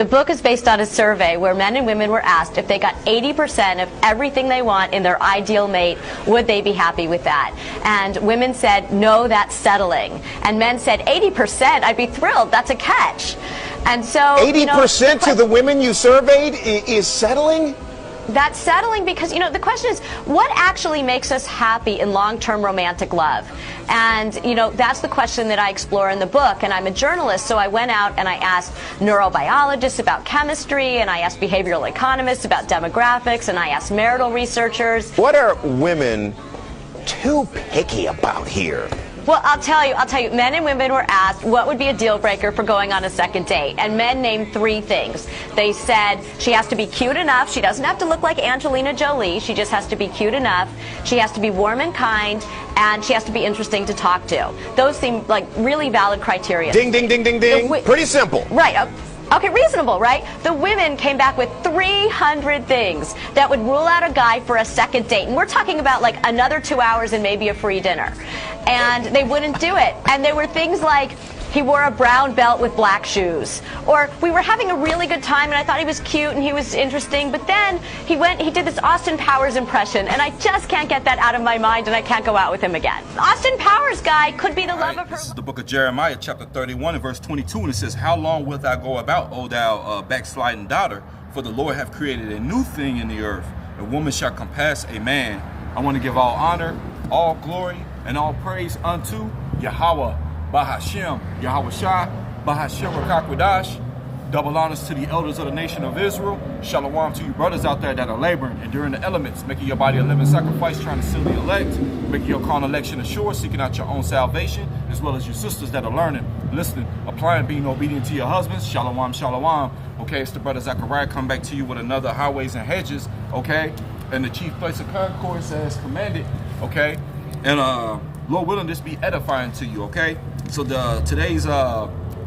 The book is based on a survey where men and women were asked if they got 80% of everything they want in their ideal mate, would they be happy with that? And women said, no, that's settling. And men said, 80%, I'd be thrilled, that's a catch. And so 80% of the women you surveyed is settling? That's settling because, the question is, what actually makes us happy in long-term romantic love? And, that's the question that I explore in the book. And I'm a journalist, so I went out and I asked neurobiologists about chemistry, and I asked behavioral economists about demographics, and I asked marital researchers. What are women too picky about here? Well, I'll tell you, men and women were asked what would be a deal breaker for going on a second date. And men named 3 things. They said she has to be cute enough. She doesn't have to look like Angelina Jolie. She just has to be cute enough. She has to be warm and kind. And she has to be interesting to talk to. Those seem like really valid criteria. Ding, ding, ding, ding, ding. Pretty simple. Right. Okay, reasonable, right? The women came back with 300 things that would rule out a guy for a second date. And we're talking about like another 2 hours and maybe a free dinner. And they wouldn't do it. And there were things like, he wore a brown belt with black shoes. Or we were having a really good time and I thought he was cute and he was interesting, but then he did this Austin Powers impression and I just can't get that out of my mind and I can't go out with him again. Austin Powers guy could be the love of her. This is the book of Jeremiah, chapter 31 and verse 22, and it says, how long wilt thou go about, O thou backsliding daughter? For the Lord hath created a new thing in the earth. A woman shall compass a man. I want to give all honor, all glory, and all praise unto Yahweh. Bahashem, Yahweh Shah, Bahashem Rakakwadash. Double honors to the elders of the nation of Israel. Shalom to you brothers out there that are laboring, enduring the elements, making your body a living sacrifice, trying to seal the elect, making your carnal election assured, seeking out your own salvation, as well as your sisters that are learning, listening, applying, being obedient to your husbands. Shalom, shalom. Okay, it's the brother Zechariah come back to you with another highways and hedges, okay? And the chief place of concourse as commanded, okay? And Lord willing, this be edifying to you, okay? So today's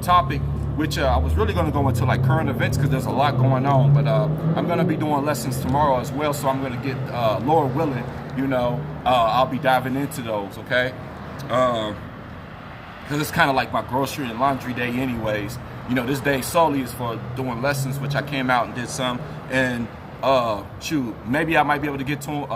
topic, which I was really going to go into like current events because there's a lot going on, but I'm going to be doing lessons tomorrow as well, so I'm going to get, Lord willing, I'll be diving into those, okay? Because it's kind of like my grocery and laundry day anyways. This day solely is for doing lessons, which I came out and did some, and shoot, maybe I might be able to get to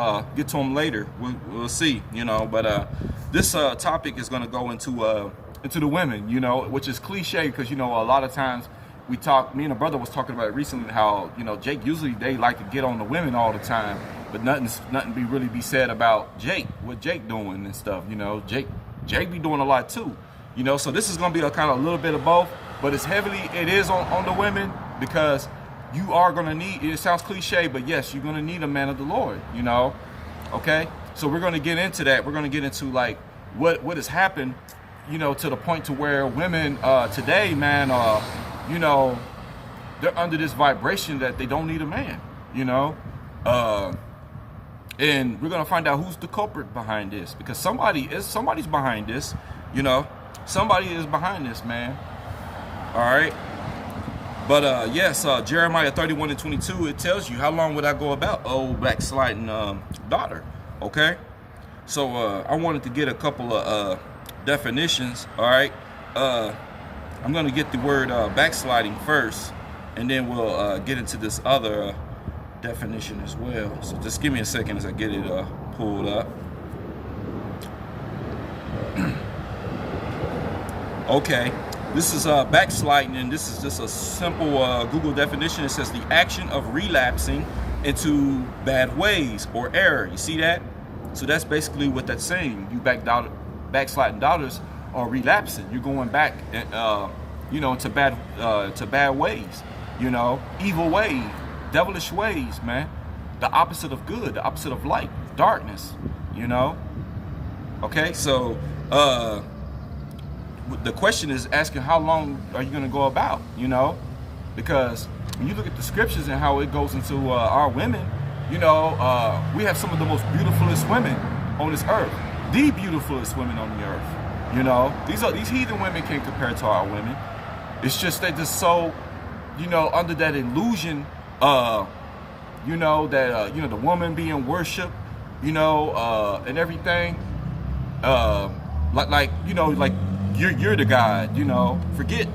them later. We'll see, but this topic is going to go into the women, which is cliche because, a lot of times we talk, me and a brother was talking about it recently, how, Jake, usually they like to get on the women all the time, but nothing really be said about Jake, what Jake doing and stuff, Jake be doing a lot too, so this is going to be a kind of a little bit of both, but it is on the women because you are going to need, it sounds cliche, but yes, you're going to need a man of the Lord, okay? So we're going to get into that. We're going to get into like what has happened, to the point to where women today, man, they're under this vibration that they don't need a man, and we're going to find out who's the culprit behind this, because somebody's behind this, somebody is behind this, man. All right. But yes, Jeremiah 31 and 22, it tells you, how long would I go about, oh backsliding daughter? Okay. So I wanted to get a couple of definitions. All right. I'm going to get the word backsliding first, and then we'll get into this other definition as well. So just give me a second as I get it pulled up. Okay. This is backsliding, and this is just a simple Google definition. It says the action of relapsing into bad ways or error. You see that? So that's basically what that's saying. You backsliding daughters are relapsing. You're going back, into bad ways. Evil ways, devilish ways, man. The opposite of good, the opposite of light, darkness. Okay, so. The question is asking, how long are you going to go about, because when you look at the scriptures and how it goes into our women, we have some of the most beautifulest women on this earth, the beautifulest women on the earth. These heathen women can't compare to our women. It's just they're just so, under that illusion, that the woman being worshipped, and everything, like you're the God, forget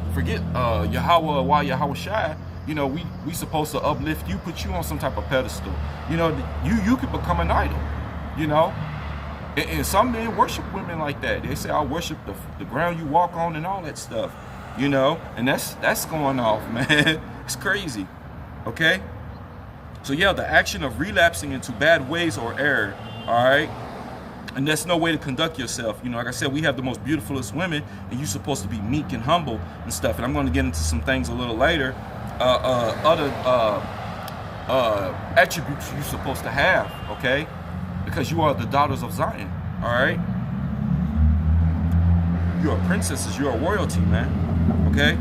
Yahweh, why Yahweh Shai, You know, we supposed to uplift you, put you on some type of pedestal. You know, you could become an idol, you know. And some men worship women like that. They say, I worship the ground you walk on and all that stuff, you know. And that's going off, man. It's crazy, okay? So yeah, the action of relapsing into bad ways or error, all right? And that's no way to conduct yourself. You know, like I said, we have the most beautifulest women, and you're supposed to be meek and humble and stuff. And I'm going to get into some things a little later. Other attributes you're supposed to have, okay? Because you are the daughters of Zion, all right? You're a princesses, you're a royalty, man, okay?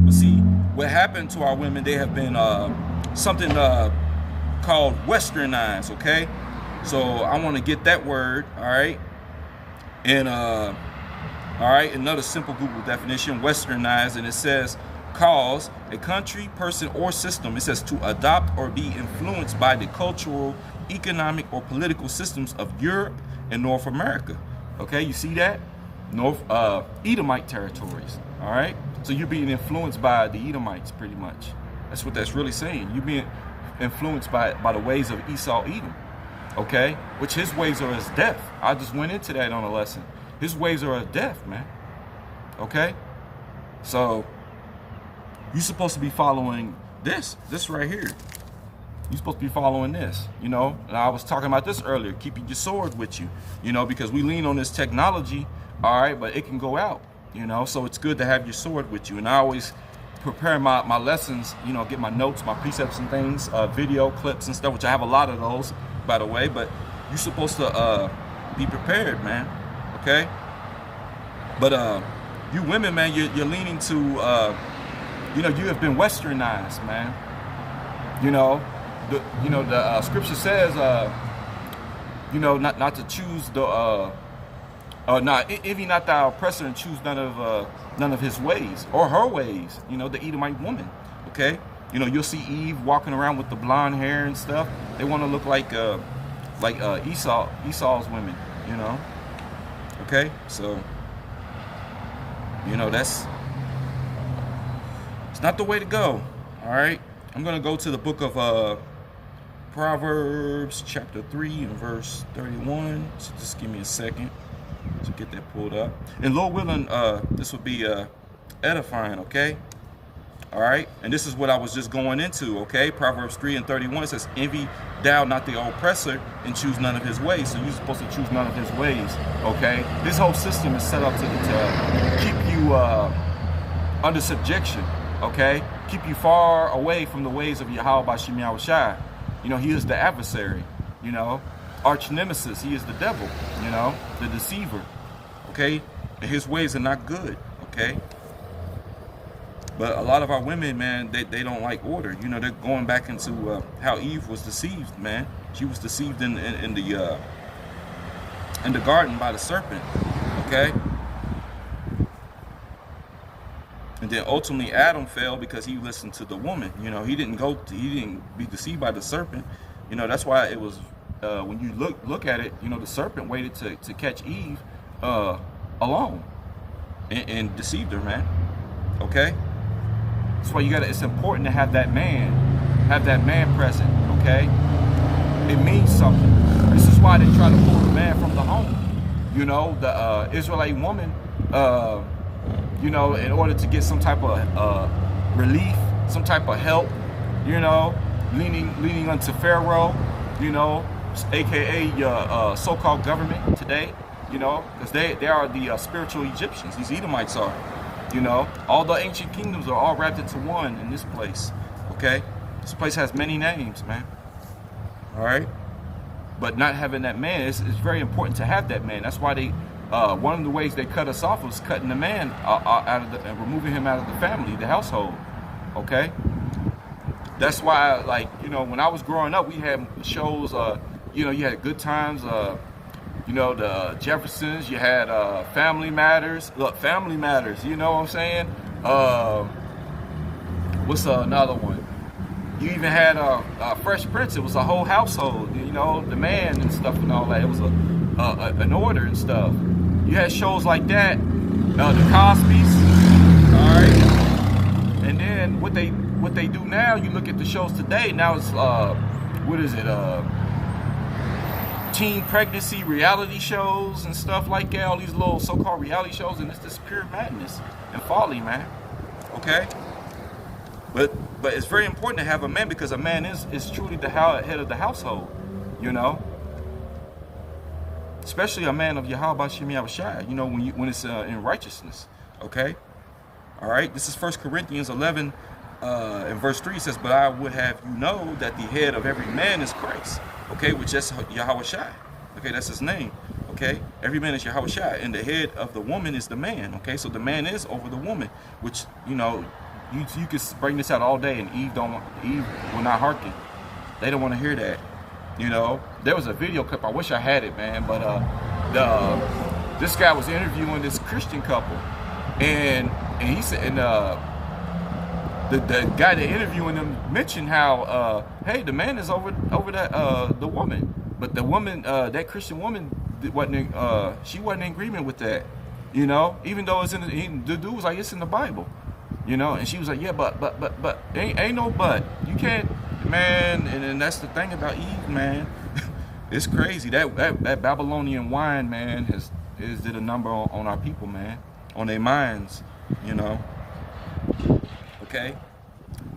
But see, what happened to our women, they have been something called westernized, okay? So I want to get that word, all right? And, all right, another simple Google definition, westernized, and it says, cause a country, person, or system, it says to adopt or be influenced by the cultural, economic, or political systems of Europe and North America. Okay, you see that? North Edomite territories. All right, so you're being influenced by the Edomites, pretty much. That's what that's really saying. You're being influenced by the ways of Esau, Edom. Okay, which his ways are as death. I just went into that on a lesson. His ways are as death, man. Okay, so you're supposed to be following this right here. You're supposed to be following this, you know. And I was talking about this earlier, keeping your sword with you, you know, because we lean on this technology, all right, but it can go out, you know. So it's good to have your sword with you. And I always prepare my lessons, you know, get my notes, my precepts and things, video clips and stuff, which I have a lot of those, by the way. But you're supposed to be prepared, man, okay? But you women, man, you're leaning to, you know, you have been westernized, man. You know, the scripture says, you know, not to choose the, envy not thy oppressor and choose none of his ways or her ways. You know, the Edomite woman. Okay, you know, you'll see Eve walking around with the blonde hair and stuff. They want to look like Esau's women. You know. Okay, so you know it's not the way to go. All right. I'm going to go to the book of Proverbs chapter 3 and verse 31. So just give me a second to get that pulled up. And Lord willing, this will be edifying, okay? All right? And this is what I was just going into, okay? Proverbs 3 and 31 says, envy thou not the oppressor and choose none of his ways. So you're supposed to choose none of his ways, okay? This whole system is set up to keep you under subjection, okay? Keep you far away from the ways of Yahweh Bashim Yahushai. You know, he is the adversary, you know, arch nemesis. He is the devil, you know, the deceiver, okay? And his ways are not good, okay? But a lot of our women, man, they don't like order. You know, they're going back into how Eve was deceived, man. She was deceived in the garden by the serpent, okay? And then ultimately Adam fell because he listened to the woman. You know, he didn't be deceived by the serpent. You know, that's why it was when you look at it, you know, the serpent waited to catch Eve alone and deceived her, man. Okay? That's why it's important to have that man present, okay? It means something. This is why they try to pull the man from the home. You know, the Israelite woman, you know, in order to get some type of relief, some type of help, you know, leaning unto Pharaoh, you know, aka your so-called government today, you know, because they are the spiritual Egyptians. These Edomites are, you know. All the ancient kingdoms are all wrapped into one in this place, okay? This place has many names, man. All right? But not having that man, it's very important to have that man. That's why they, one of the ways they cut us off was cutting the man out of and removing him out of the family, the household, okay? That's why, like, you know, when I was growing up, we had shows, you know, you had Good Times, you know, the Jeffersons, you had Family Matters. Look, Family Matters, you know what I'm saying? What's another one? You even had Fresh Prince. It was a whole household, you know, the man and stuff and all that. It was an order and stuff. You had shows like that, the Cosbys, all right? And then then what they do now, you look at the shows today, now it's what is it, teen pregnancy reality shows and stuff like that, all these little so-called reality shows, and it's just pure madness and folly, man. Okay? But it's very important to have a man, because a man is truly the head of the household, you know? Especially a man of Yahweh B'Shem Yahushua, you know, when it's in righteousness, okay? All right, this is 1 Corinthians 11 and verse 3 says, but I would have you know that the head of every man is Christ, okay, which is Yahushua, okay, that's his name, okay? Every man is Yahushua, and the head of the woman is the man, okay? So the man is over the woman, which, you know, you could bring this out all day, and Eve will not hearken. They don't want to hear that, you know? There was a video clip, I wish I had it, man, but this guy was interviewing this Christian couple, and he said, and the guy that interviewing them mentioned how, hey, the man is over the woman, but the woman, that Christian woman, she wasn't in agreement with that, you know, even though it's the dude was like, it's in the Bible, you know, and she was like, yeah, but ain't no but, you can't, man, and that's the thing about Eve, man. It's crazy that Babylonian wine, man, did a number on our people, man, on their minds, you know. Okay,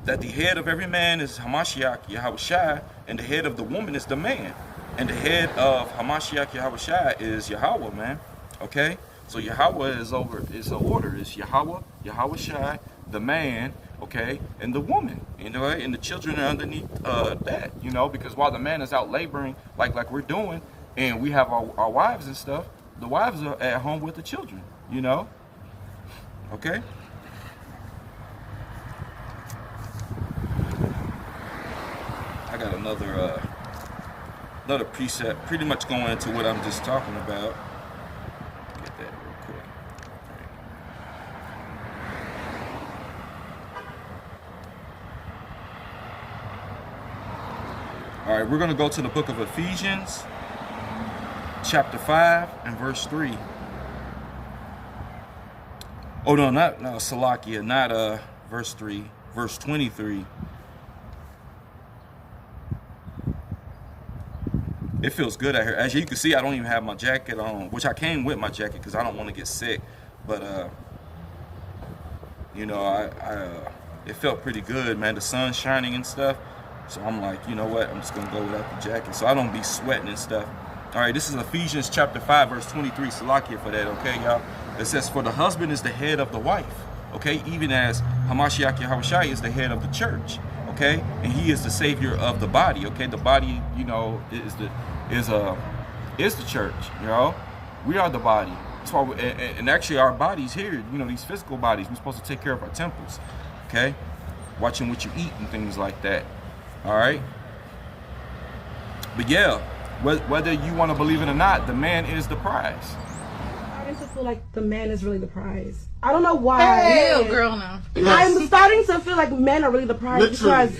that the head of every man is Hamashiach Yahushua, and the head of the woman is the man, and the head of Hamashiach Yahushua is Yahweh, man. Okay, so Yahweh is the order. It's Yahweh, Yahushua, the man, okay, and the woman, you know, and the children are underneath that, you know, because while the man is out laboring like we're doing, and we have our wives and stuff, the wives are at home with the children, you know. Okay. I got another precept, pretty much going into what I'm just talking about. Get that real quick. All right, we're going to go to the book of Ephesians, chapter 5 and verse 3. Oh no, not Salakia, not verse 3, verse 23. It feels good out here. As you can see, I don't even have my jacket on, which I came with my jacket because I don't want to get sick. But you know, it felt pretty good, man. The sun's shining and stuff. So I'm like, you know what? I'm just gonna go without the jacket so I don't be sweating and stuff. All right, this is Ephesians chapter 5, verse 23. Salakia for that, okay, y'all? It says, for the husband is the head of the wife, okay? Even as Hamashiach Yahushua is the head of the church, okay? And he is the savior of the body, okay? The body, you know, is the church, you know? We are the body. That's why and actually our bodies here, you know, these physical bodies, we're supposed to take care of our temples, okay? Watching what you eat and things like that, all right? But yeah, whether you want to believe it or not, the man is the prize. I'm starting to feel like the man is really the prize. I don't know why. Hey, girl, no. I'm starting to feel like men are really the prize because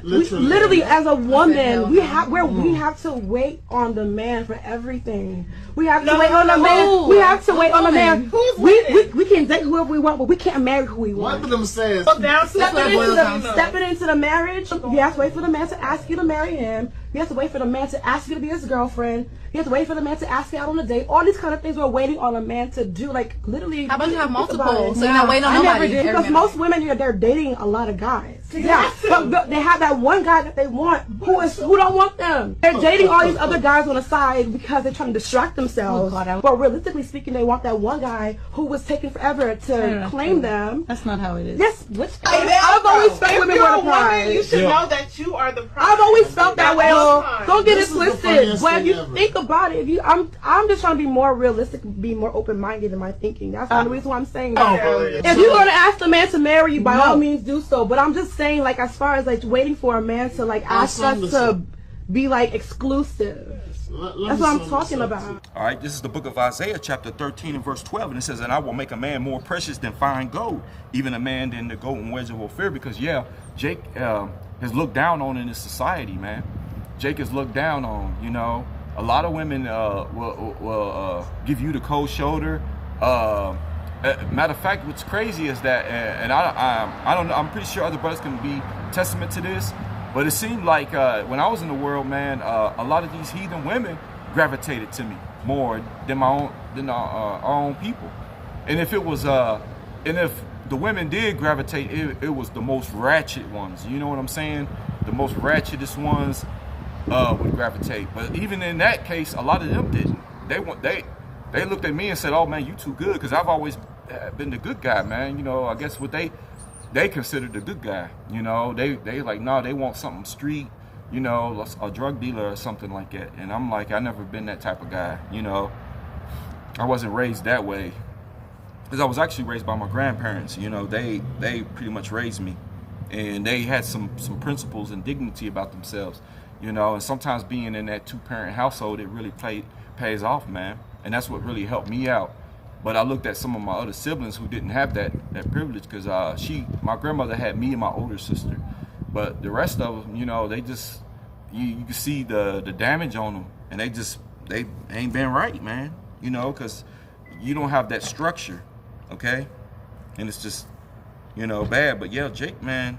literally as a woman, we have to wait on the man for everything. We have to wait on the man. We have to wait on the man. We can date whoever we want, but we can't marry who we want. One of them says, stepping into the marriage, you have to wait for the man to ask you to marry him. You have to wait for the man to ask you to be his girlfriend. You have to wait for the man to ask you out on a date. All these kind of things we're waiting on a man to do. Like, literally. How about you have multiple? So you're not waiting on nobody. I never did. Because most women here, they're dating a lot of guys. Yeah. But they have that one guy that they want who don't want them. They're dating all these other guys on the side because they're trying to distract themselves. But realistically speaking, they want that one guy who was taking forever to claim them. That's not how it is. Yes. I've always felt women were the prize. You should know that you are the prize. I've always felt that way. Don't get it twisted. But if you think about it, I'm just trying to be more realistic, be more open-minded in my thinking. That's the reason why I'm saying that. If you're gonna ask the man to marry you, by all means do so. But I'm just saying, like, as far as like waiting for a man to like ask us to be like exclusive. That's what I'm talking about. All right, this is the book of Isaiah, chapter 13 and verse 12, and it says, and I will make a man more precious than fine gold, even a man than the golden wedge of Ophir, because yeah, Jake is looked down on in this society, man. Jake is looked down on, you know. A lot of women will give you the cold shoulder. Matter of fact, what's crazy is that, and I don't know, I'm pretty sure other brothers can be testament to this, but it seemed like when I was in the world, man, a lot of these heathen women gravitated to me more than our own people. And if it was, and if the women did gravitate, it was the most ratchet ones. You know what I'm saying? The most ratchetest ones would gravitate. But even in that case, a lot of them didn't. They looked at me and said, "Oh man, you too good," because I've always been the good guy, man. You know, I guess what they considered the good guy. You know, they like, no, they want something street, you know, a drug dealer or something like that. And I'm like, I never been that type of guy. You know, I wasn't raised that way, because I was actually raised by my grandparents. You know, they pretty much raised me, and they had some principles and dignity about themselves. You know, and sometimes being in that 2-parent household, it really pays off, man. And that's what really helped me out. But I looked at some of my other siblings who didn't have that privilege, because my grandmother had me and my older sister. But the rest of them, you know, they just, you can see the damage on them, and they ain't been right, man. You know, because you don't have that structure, okay? And it's just, you know, bad. But yeah, Jake, man,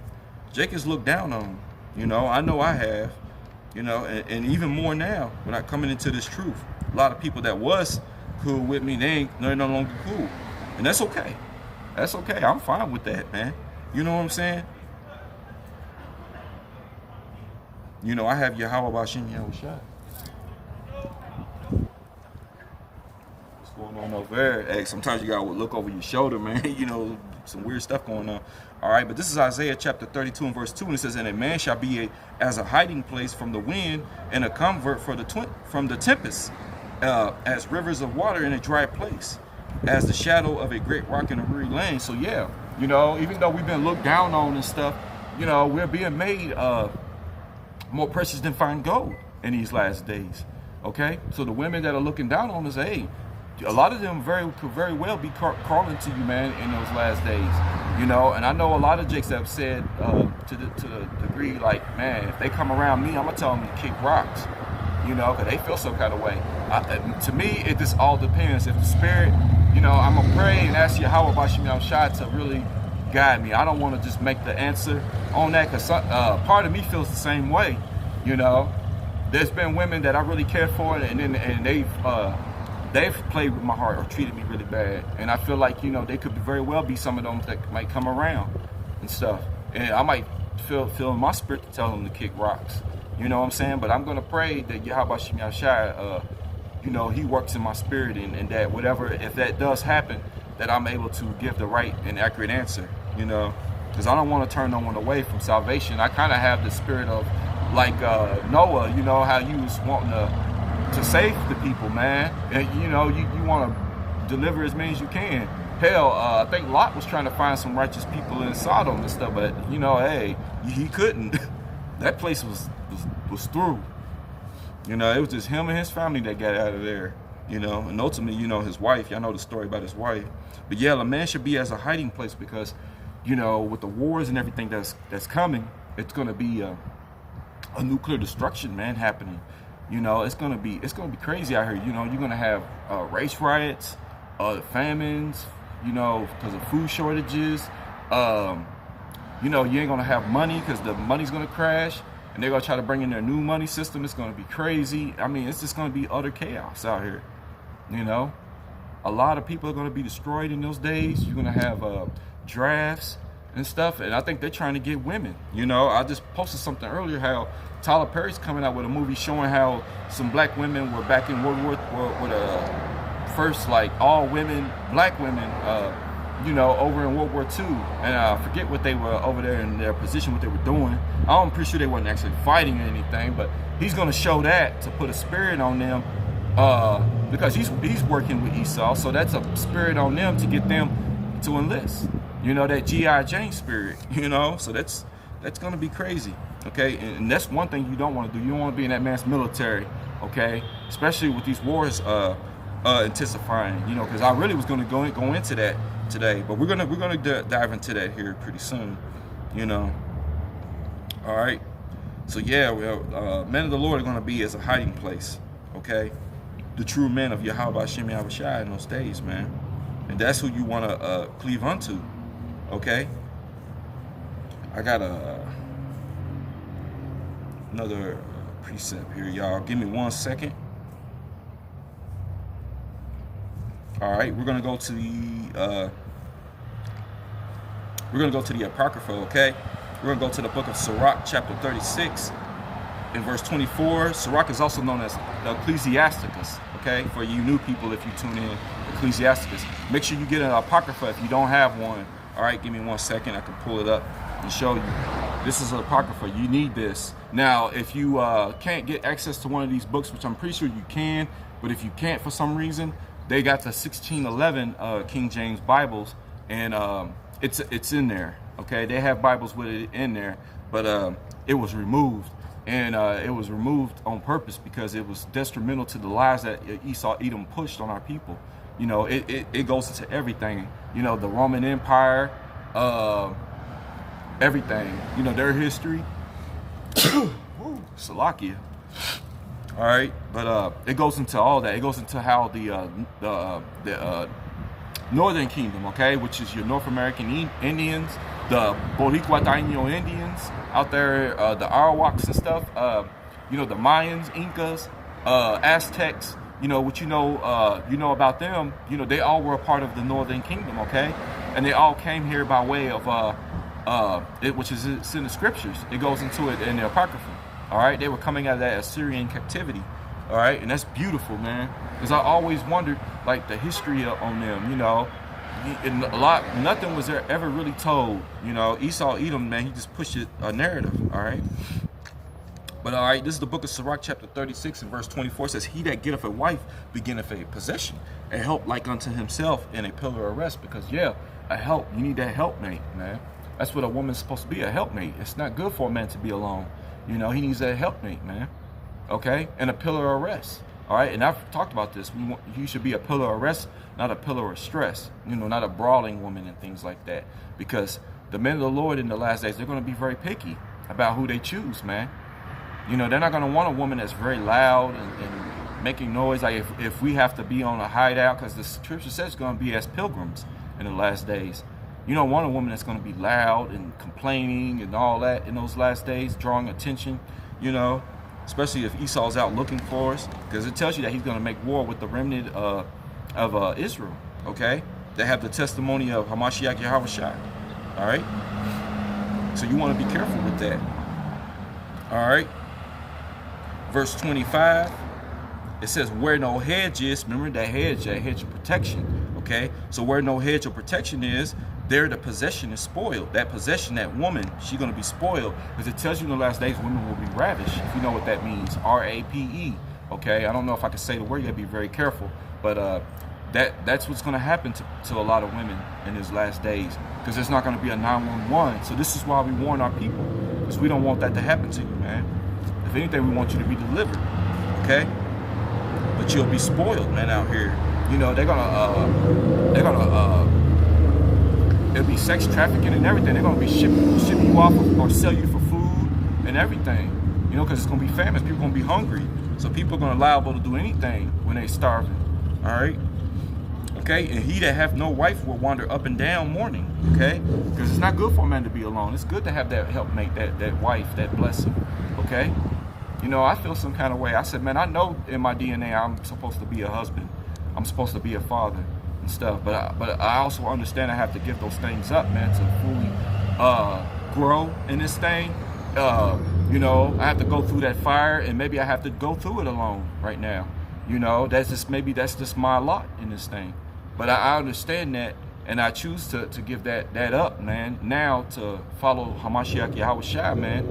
Jake is looked down on. You know, I know I have. You know, and even more now when I'm coming into this truth. A lot of people that was cool with me, they're no longer cool. And that's okay. That's okay. I'm fine with that, man. You know what I'm saying? You know, I have Yahweh Bashim Yahushua. What's going on over there? Hey, sometimes you gotta look over your shoulder, man. You know, some weird stuff going on. All right, but this is Isaiah chapter 32 and verse 2, and it says, "And a man shall be as a hiding place from the wind, and a convert from the tempest, as rivers of water in a dry place, as the shadow of a great rock in a weary land." So yeah, you know, even though we've been looked down on and stuff, you know, we're being made more precious than fine gold in these last days. Okay, so the women that are looking down on us, hey, a lot of them could very well be calling to you, man, in those last days. You know, and I know a lot of Jakes have said to the degree, like, man, if they come around me, I'm gonna tell them to kick rocks. You know, because they feel some kind of way. To me, it just all depends. If the spirit, you know, I'm gonna pray and ask Yahweh Bashim Yahushua to really guide me. I don't want to just make the answer on that, because part of me feels the same way. You know, there's been women that I really cared for, and they've played with my heart or treated me really bad, and I feel like, you know, they could very well be some of them that might come around and stuff, and I might feel in my spirit to tell them to kick rocks. You know what I'm saying? But I'm gonna pray that Yahweh Bashim Yahushua, you know, He works in my spirit, and that whatever, if that does happen, that I'm able to give the right and accurate answer. You know, because I don't want to turn no one away from salvation. I kind of have the spirit of like Noah. You know how you was wanting to save the people, man, and you know you want to deliver as many as you can. Hell, I think Lot was trying to find some righteous people in Sodom and stuff, but you know, hey, he couldn't. That place was through. You know, it was just him and his family that got out of there. You know, and ultimately, you know, his wife. Y'all know the story about his wife. But yeah, a man should be as a hiding place, because, you know, with the wars and everything that's coming, it's gonna be a nuclear destruction, man, happening. You know, it's gonna be crazy out here. You know, you're gonna have race riots, famines. You know, because of food shortages. You know, you ain't gonna have money because the money's gonna crash, and they're gonna try to bring in their new money system. It's gonna be crazy. I mean, it's just gonna be utter chaos out here. You know, a lot of people are gonna be destroyed in those days. You're gonna have drafts and stuff, and I think they're trying to get women. You know, I just posted something earlier how Tyler Perry's coming out with a movie showing how some black women were back in World War with first, like, all women, black women, you know, over in World War II, and I forget what they were over there in their position, what they were doing. I'm pretty sure they weren't actually fighting or anything, but he's going to show that to put a spirit on them, because he's working with Esau, so that's a spirit on them to get them to enlist. You know, that G.I. Jane spirit. You know, so that's going to be crazy. Okay, and that's one thing you don't want to do. You don't want to be in that man's military. Okay, especially with these wars intensifying. You know, because I really was going to go into that today, but we're gonna dive into that here pretty soon. You know. All right. So yeah, men of the Lord are going to be as a hiding place. Okay, the true men of Yahweh Shem Yahushua in those days, man. And that's who you want to cleave unto. Okay? I got another precept here, y'all. Give me 1 second. All right, we're gonna go to the Apocrypha. Okay, we're gonna go to the book of Sirach, chapter 36, in verse 24. Sirach is also known as the Ecclesiasticus. Okay, for you new people, if you tune in, Ecclesiasticus. Make sure you get an Apocrypha if you don't have one. All right, give me 1 second. I can pull it up and show you. This is an Apocrypha. You need this. Now, if you can't get access to one of these books, which I'm pretty sure you can, but if you can't for some reason, they got the 1611 King James Bibles, and it's in there. Okay, they have Bibles with it in there, but it was removed, and it was removed on purpose because it was detrimental to the lies that Esau Edom pushed on our people. You know, it goes into everything. You know, the Roman Empire, everything. You know, their history. Salakia. All right, but it goes into all that. It goes into how the Northern Kingdom, okay, which is your North American Indians, the Boricua Taino Indians out there, the Arawaks and stuff. You know, the Mayans, Incas, Aztecs. You know what you know about them. You know, they all were a part of the Northern Kingdom, okay, and they all came here by way of which is it's in the scriptures. It goes into it in the Apocrypha. All right, they were coming out of that Assyrian captivity. All right, and that's beautiful, man. Because I always wondered, like, the history on them. You know, and nothing was ever really told. You know, Esau Edom, man, he just pushed a narrative. All right. But all right, this is the book of Sirach, chapter 36, and verse 24. It says, "He that getteth a wife beginneth a possession, and help like unto himself in a pillar of rest." Because yeah, a help. You need that helpmate, man. That's what a woman's supposed to be, a helpmate. It's not good for a man to be alone. You know, he needs that helpmate, man. Okay? And a pillar of rest. All right? And I've talked about this. You should be a pillar of rest, not a pillar of stress. You know, not a brawling woman and things like that. Because the men of the Lord in the last days, they're going to be very picky about who they choose, man. You know, they're not going to want a woman that's very loud and making noise. Like if we have to be on a hideout, because the scripture says it's going to be as pilgrims in the last days. You don't want a woman that's going to be loud and complaining and all that in those last days, drawing attention, you know, especially if Esau's out looking for us, because it tells you that he's going to make war with the remnant of Israel, okay? They have the testimony of Hamashiach Yahushua, all right? So you want to be careful with that, all right? Verse 25, it says, "Where no hedge is," remember that hedge of protection, okay? So where no hedge of protection is, there the possession is spoiled. That possession, that woman, she's going to be spoiled, because it tells you in the last days women will be ravished, if you know what that means. R-A-P-E, okay? I don't know if I can say the word. You got to be very careful, but that's what's going to happen to a lot of women in these last days, because there's not going to be a 911. So this is why we warn our people, because we don't want that to happen to you, man. If anything, we want you to be delivered, okay? But you'll be spoiled, man, out here. You know, it'll be sex trafficking and everything. They're gonna be shipping you off or sell you for food and everything. You know, because it's gonna be famine. People are gonna be hungry, so people are gonna be liable to do anything when they're starving. All right. Okay. And he that hath no wife will wander up and down mourning. Okay. Because it's not good for a man to be alone. It's good to have that helpmate, that wife, that blessing. Okay. You know, I feel some kind of way. I said, man, I know in my DNA I'm supposed to be a husband. I'm supposed to be a father and stuff. But I also understand I have to give those things up, man, to fully grow in this thing. You know, I have to go through that fire, and maybe I have to go through it alone right now. You know, that's just my lot in this thing. But I understand that, and I choose to give that up, man, now to follow Hamashiach Yahushua, man,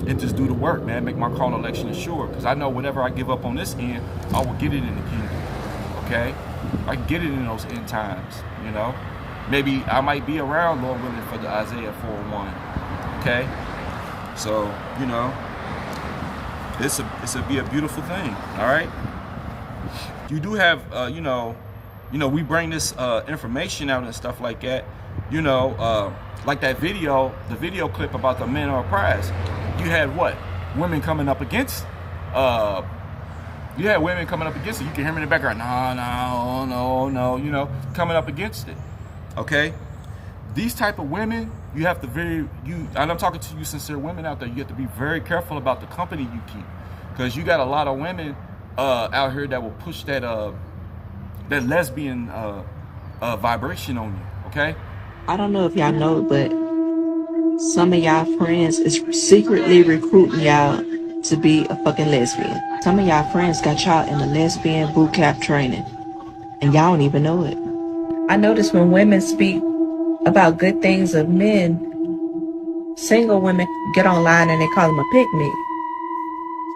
and just do the work, man. Make my call and election assured, because I know whatever I give up on this end, I will get it in the kingdom. Okay, I can get it in those end times. You know, maybe I might be around, Lord willing, for the Isaiah 4:1. Okay, so you know, it's be a beautiful thing. All right, you do have you know, we bring this information out and stuff like that. You know, like that video, the video clip about the men on a prize. You had what? Women coming up against You had women coming up against it. You can hear me in the background. No, you know, coming up against it. Okay? These type of women, you have to and I'm talking to you sincere women out there, you have to be very careful about the company you keep. Because you got a lot of women out here that will push that lesbian vibration on you, okay? I don't know if y'all know, but some of y'all friends is secretly recruiting y'all to be a fucking lesbian. Some of y'all friends got y'all in a lesbian boot camp training, and y'all don't even know it. I notice when women speak about good things of men, single women get online and they call them a pick-me.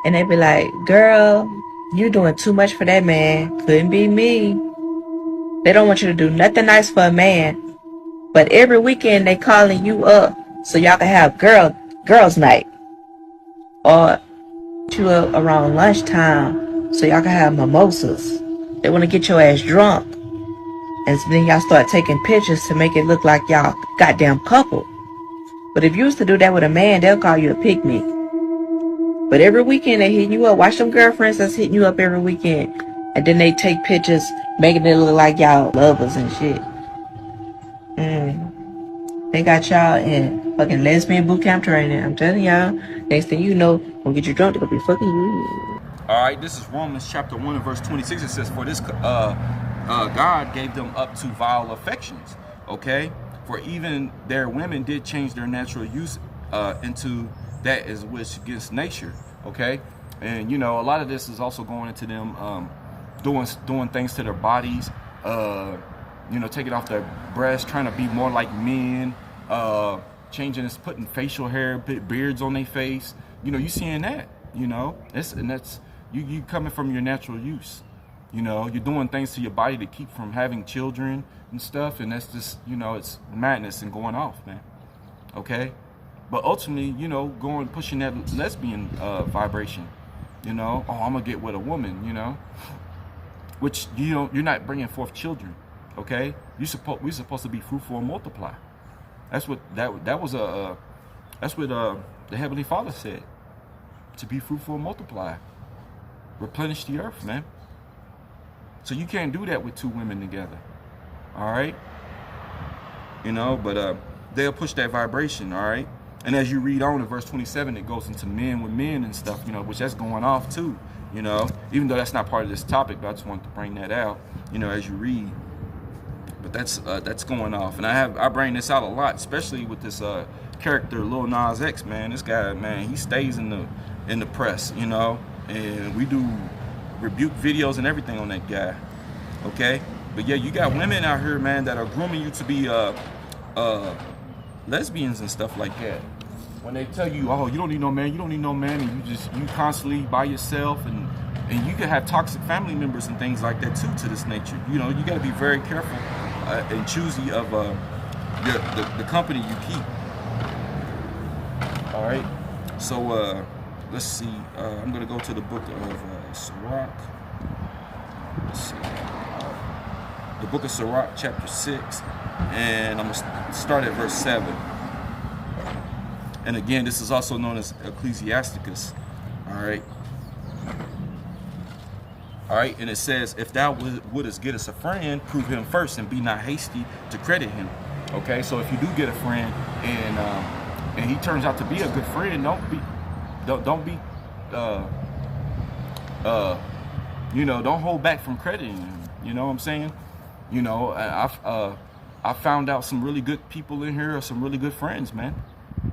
And they be like, girl, you doing too much for that man. Couldn't be me. They don't want you to do nothing nice for a man. But every weekend they calling you up so y'all can have girls night. Or you up around lunchtime so y'all can have mimosas. They want to get your ass drunk. And then y'all start taking pictures to make it look like y'all goddamn couple. But if you used to do that with a man, they'll call you a pick-me. But every weekend they hitting you up. Watch them girlfriends that's hitting you up every weekend. And then they take pictures making it look like y'all lovers and shit. They got y'all in fucking lesbian boot camp training. I'm telling y'all, next thing you know, gonna get you drunk, they're gonna be fucking you. All right, this is Romans chapter 1 and verse 26. It says, for this God gave them up to vile affections, okay? For even their women did change their natural use into that is which against nature, okay? And, you know, a lot of this is also going into them doing things to their bodies, you know, taking off their breasts, trying to be more like men, changing this, putting facial hair, beards on their face. You know, you seeing that, you know, that's you coming from your natural use. You know, you're doing things to your body to keep from having children and stuff, and that's just, you know, it's madness and going off, man. Okay? But ultimately, you know, pushing that lesbian vibration, you know, oh, I'm gonna get with a woman, you know, which, you know, you're not bringing forth children. Okay, we're supposed to be fruitful and multiply. That's what that's what the Heavenly Father said. To be fruitful and multiply, replenish the earth, man. So you can't do that with two women together. All right, you know, but they'll push that vibration. All right, and as you read on in verse 27, it goes into men with men and stuff, you know, which that's going off too. You know, even though that's not part of this topic, but I just wanted to bring that out. You know, as you read. But that's going off, and I bring this out a lot, especially with this character Lil Nas X, man. This guy, man, he stays in the press, you know, and we do rebuke videos and everything on that guy. Okay, but yeah, you got women out here, man, that are grooming you to be lesbians and stuff like that. When they tell you, oh, you don't need no man, and you constantly by yourself, and you can have toxic family members and things like that too to this nature. You know, you got to be very careful and choosy of the company you keep. All right, so let's see. I'm gonna go to the book of Sirach. Let's see. The book of Sirach, chapter 6, and I'm gonna start at verse 7. And again, this is also known as Ecclesiasticus. All right. All right, and it says, if thou wouldest get us a friend, prove him first, and be not hasty to credit him. Okay, so if you do get a friend and he turns out to be a good friend, don't be you know, don't hold back from crediting him. You know what I'm saying? You know, I found out some really good people in here, some really good friends, man.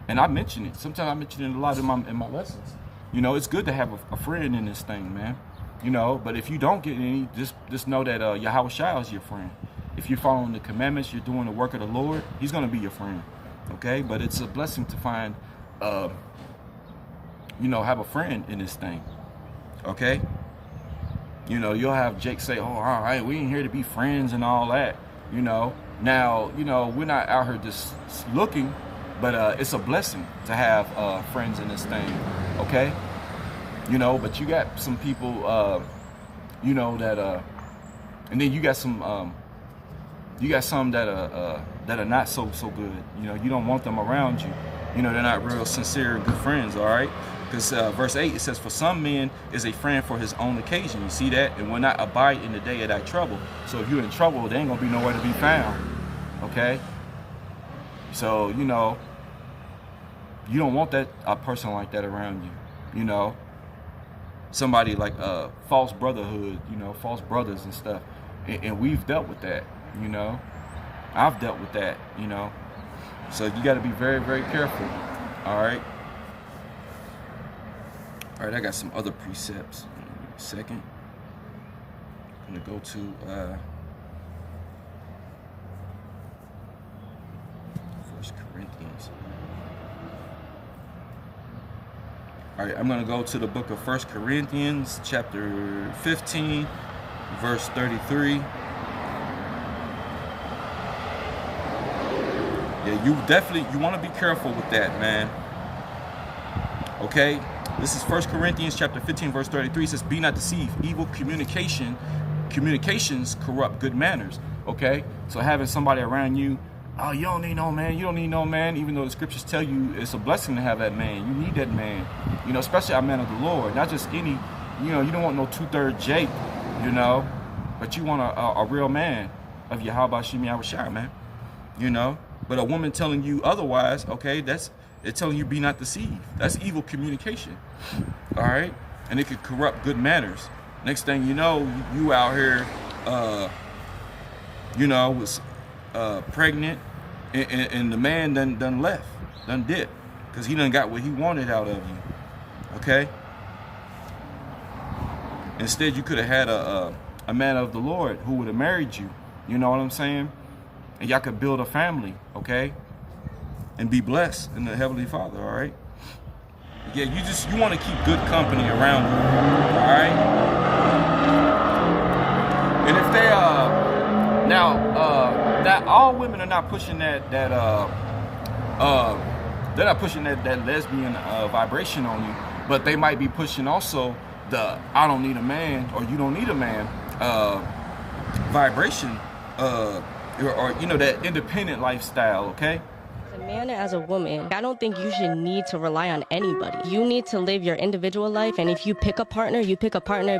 And I mention it. Sometimes I mention it a lot in my lessons. You know, it's good to have a friend in this thing, man. You know, but if you don't get any, just know that Yahweh Shai is your friend. If you're following the commandments, you're doing the work of the Lord, he's going to be your friend. Okay? But it's a blessing to find, you know, have a friend in this thing. Okay? You know, you'll have Jake say, oh, all right, we ain't here to be friends and all that. You know, now, you know, we're not out here just looking, but it's a blessing to have friends in this thing. Okay? You know, but you got some people, you know, that, and then you got some that are not so good. You know, you don't want them around you. You know, they're not real sincere and good friends. All right, Because verse 8, it says, for some men is a friend for his own occasion. You see that? And will not abide in the day of thy trouble. So if you're in trouble, there ain't going to be nowhere to be found. Okay? So, you know, you don't want a person like that around you. You know? Somebody like false brotherhood, you know, false brothers and stuff. And we've dealt with that, you know? I've dealt with that, you know? So you got to be very, very careful. All right? All right, I got some other precepts. Give me a second. I'm going to go to 1 Corinthians. All right, I'm going to go to the book of 1 Corinthians, chapter 15, verse 33. Yeah, you want to be careful with that, man. Okay? This is 1 Corinthians chapter 15, verse 33. It says, be not deceived. Evil communications corrupt good manners. Okay? So having somebody around you, oh, you don't need no man. You don't need no man. Even though the scriptures tell you it's a blessing to have that man. You need that man. You know, especially a man of the Lord. Not just any, you know, you don't want no 2/3 Jake, you know. But you want a real man of Yahweh Shemi Awashai, man. You know. But a woman telling you otherwise, okay, it's telling you be not deceived. That's evil communication. All right? And it could corrupt good manners. Next thing you know, you out here, you know, was pregnant, and the man done left, done dipped, because he done got what he wanted out of you. Okay? Instead, you could have had a man of the Lord who would have married you. You know what I'm saying? And y'all could build a family, okay? And be blessed in the Heavenly Father, all right? Yeah, you want to keep good company around you, all right? And if they that all women are not pushing that they're not pushing that lesbian vibration on you, but they might be pushing also the I don't need a man or you don't need a man vibration, or you know, that independent lifestyle, okay? As a man and as a woman, I don't think you should need to rely on anybody. You need to live your individual life, and if you pick a partner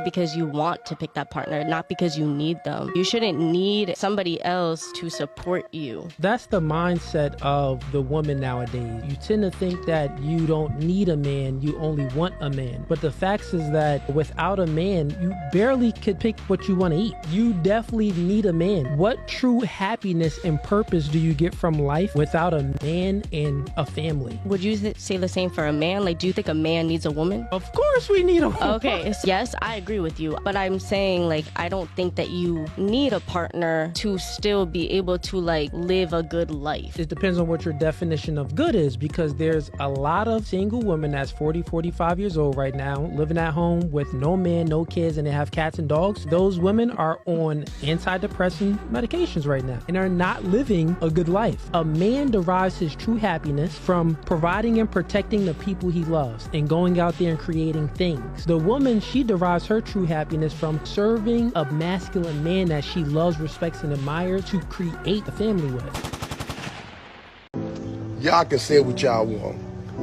because you want to pick that partner, not because you need them. You shouldn't need somebody else to support you. That's the mindset of the woman nowadays. You tend to think that you don't need a man, you only want a man. But the fact is that without a man, you barely could pick what you want to eat. You definitely need a man. What true happiness and purpose do you get from life without a man and a family? Would you say the same for a man? Like, do you think a man needs a woman? Of course we need a woman. Okay, yes, I agree with you. But I'm saying, like, I don't think that you need a partner to still be able to, like, live a good life. It depends on what your definition of good is, because there's a lot of single women that's 40, 45 years old right now, living at home with no man, no kids, and they have cats and dogs. Those women are on antidepressant medications right now and are not living a good life. A man derives his true happiness from providing and protecting the people he loves and going out there and creating things. The woman, she derives her true happiness from serving a masculine man that she loves, respects, and admires to create a family with. Y'all can say what y'all want.